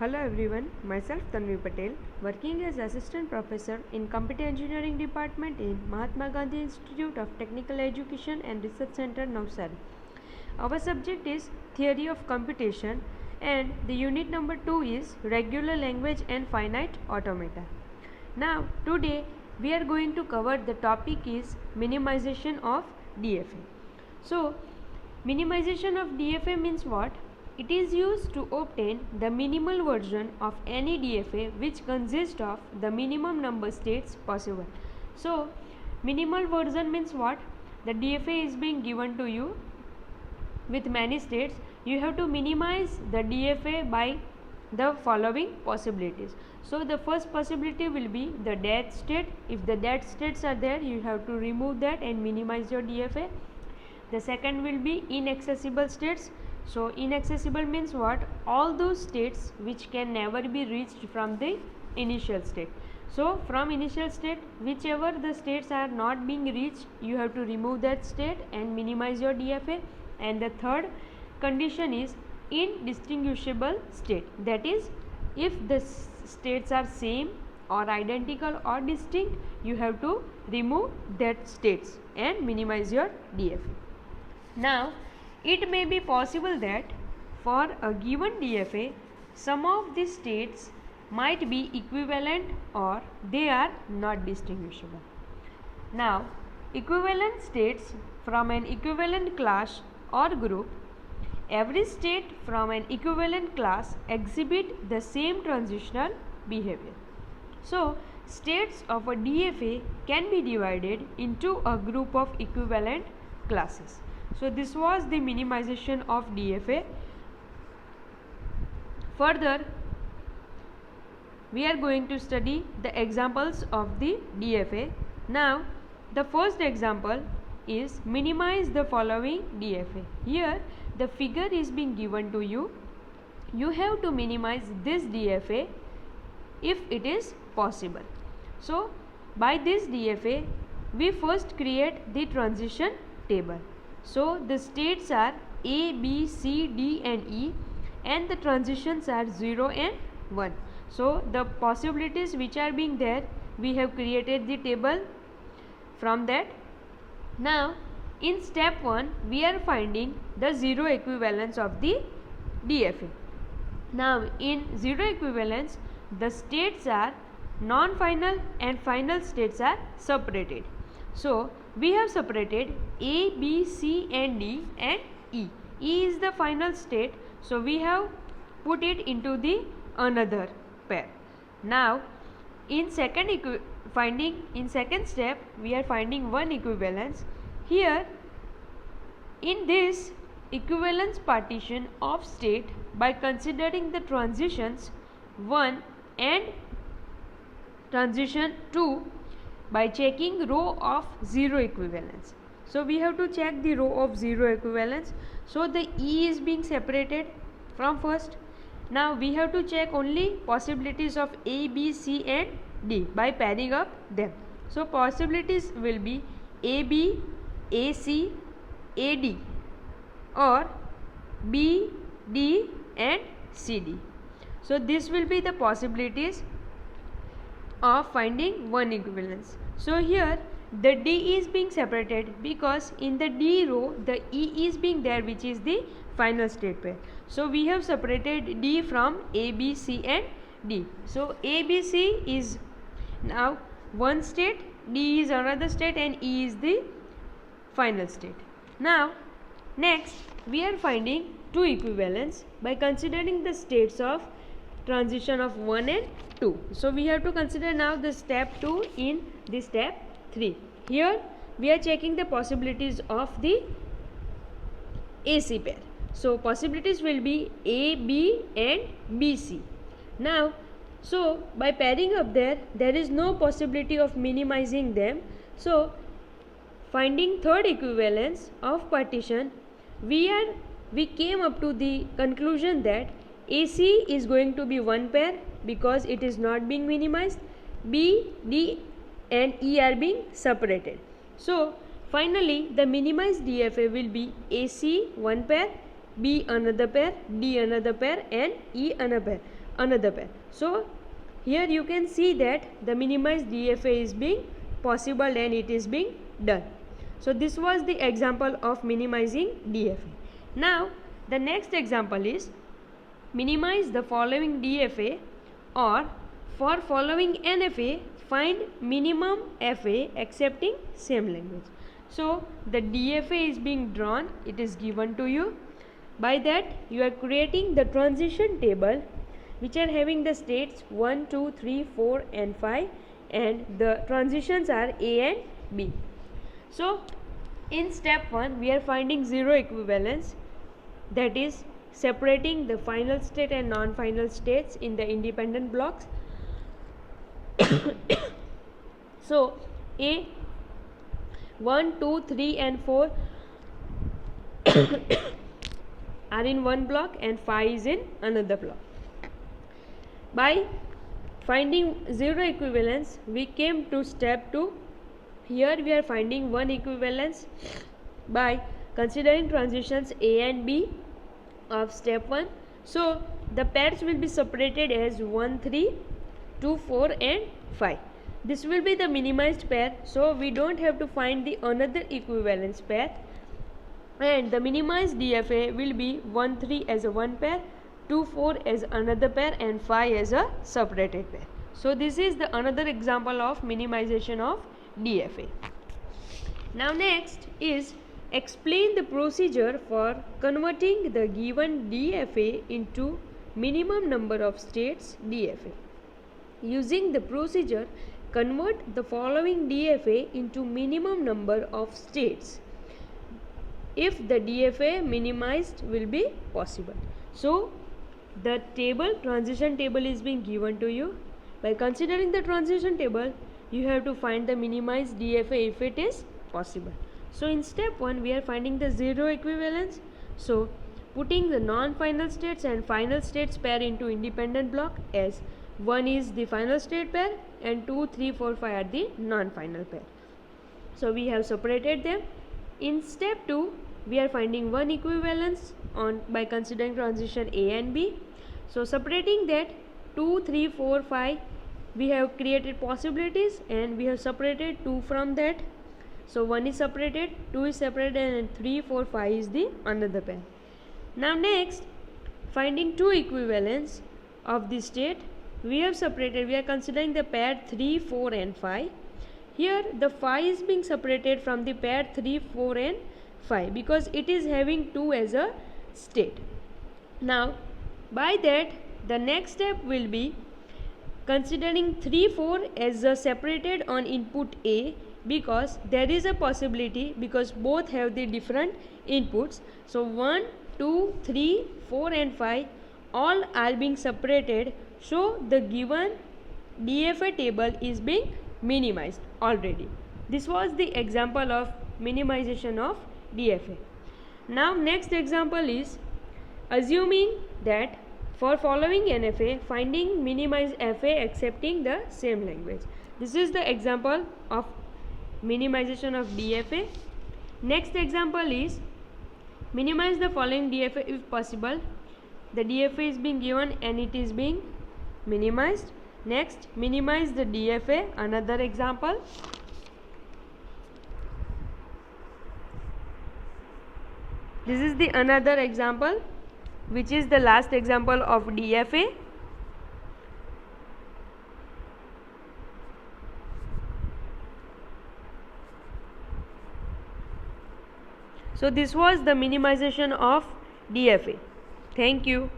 Hello everyone, myself Tanvi Patel, working as Assistant Professor in Computer Engineering Department in Mahatma Gandhi Institute of Technical Education and Research Center, Navsari. Our subject is Theory of Computation and the unit number 2 is Regular Language and Finite Automata. Now today we are going to cover the topic is minimization of DFA. So minimization of DFA means what? It is used to obtain the minimal version of any DFA which consists of the minimum number states possible. So minimal version means what? The DFA is being given to you with many states. You have to minimize the DFA by the following possibilities. So the first possibility will be the dead state. If the dead states are there, you have to remove that and minimize your DFA. The second will be inaccessible states. So inaccessible means what? All those states which can never be reached from the initial state. So from initial state, whichever the states are not being reached, you have to remove that state and minimize your DFA. And the third condition is indistinguishable state. That is, if the states are same or identical or distinct, you have to remove that states and minimize your DFA. Now it may be possible that for a given DFA, some of the states might be equivalent or they are not distinguishable. Now, equivalent states from an equivalent class or group, every state from an equivalent class exhibit the same transitional behavior. So, states of a DFA can be divided into a group of equivalent classes. So this was the minimization of DFA. Further, we are going to study the examples of the DFA. Now, the first example is minimize the following DFA. Here, the figure is being given to you. You have to minimize this DFA if it is possible. So, by this DFA, we first create the transition table. So the states are A, B, C, D and E and the transitions are 0 and 1. So the possibilities which are being there, we have created the table from that. Now in step 1, we are finding the 0 equivalence of the DFA. Now in 0 equivalence, the states are non-final and final states are separated. So we have separated A, B, C and D and E. E is the final state, so we have put it into the another pair. Now in second step, we are finding one equivalence. Here in this equivalence partition of state, by considering the transitions 1 and transition 2, by checking row of 0 equivalence. So we have to check the row of 0 equivalence. So the E is being separated from first. Now we have to check only possibilities of A, B, C and D by pairing up them. So possibilities will be AB, AC, AD or BD and CD. So this will be the possibilities of finding one equivalence. So here the D is being separated because in the D row the E is being there, which is the final state pair. So we have separated D from A, B, C and D. So A, B, C is now one state, D is another state and E is the final state. Now next we are finding two equivalence by considering the states of transition of 1 and 2. So we have to consider now the step 2 in the step 3. Here we are checking the possibilities of the AC pair. So possibilities will be A, B and BC. Now so by pairing up there is no possibility of minimizing them. So finding third equivalence of partition, we came up to the conclusion that AC is going to be one pair because it is not being minimized. B, D and E are being separated. So finally the minimized DFA will be AC one pair, B another pair, D another pair and E another pair. another pair. So here you can see that the minimized DFA is being possible and it is being done. So this was the example of minimizing DFA. Now the next example is minimize the following DFA, or for following NFA find minimum FA accepting same language. So the DFA is being drawn, it is given to you. By that you are creating the transition table which are having the states 1, 2, 3, 4 and 5, and the transitions are A and B. So in step 1 we are finding zero equivalence, that is separating the final state and non-final states in the independent blocks. So A 1, 2, 3 and 4 are in one block and 5 is in another block. By finding zero equivalence we came to step 2. Here we are finding one equivalence by considering transitions A and B of step 1. So the pairs will be separated as 1, 3, 2, 4 and 5. This will be the minimized pair, so we don't have to find the another equivalence pair, and the minimized DFA will be 1, 3 as a one pair, 2, 4 as another pair and 5 as a separated pair. So this is the another example of minimization of DFA. Now next is explain the procedure for converting the given DFA into minimum number of states DFA. Using the procedure, convert the following DFA into minimum number of states if the DFA minimized will be possible. So the transition table is being given to you. By considering the transition table, you have to find the minimized DFA if it is possible. So in step 1 we are finding the zero equivalence. So putting the non-final states and final states pair into independent block, as 1 is the final state pair and 2, 3, 4, 5 are the non-final pair. So we have separated them. In step 2 we are finding one equivalence by considering transition A and B. So separating that 2, 3, 4, 5 we have created possibilities and we have separated 2 from that. So 1 is separated, 2 is separated and 3, 4, 5 is the another pair. Now next, finding two equivalence of the state, we have separated, we are considering the pair 3, 4 and 5. Here the 5 is being separated from the pair 3, 4 and 5 because it is having 2 as a state. Now by that the next step will be considering 3, 4 as a separated on input A, because there is a possibility because both have the different inputs. So 1, 2, 3, 4 and 5 all are being separated, so the given DFA table is being minimized already. This was the example of minimization of DFA. Now next example is assuming that for following NFA finding minimize FA accepting the same language. This is the example of minimization of DFA. Next example is minimize the following DFA if possible. The DFA is being given and it is being minimized. Next, minimize the DFA, another example. This is the another example, which is the last example of DFA. So this was the minimization of DFA. Thank you.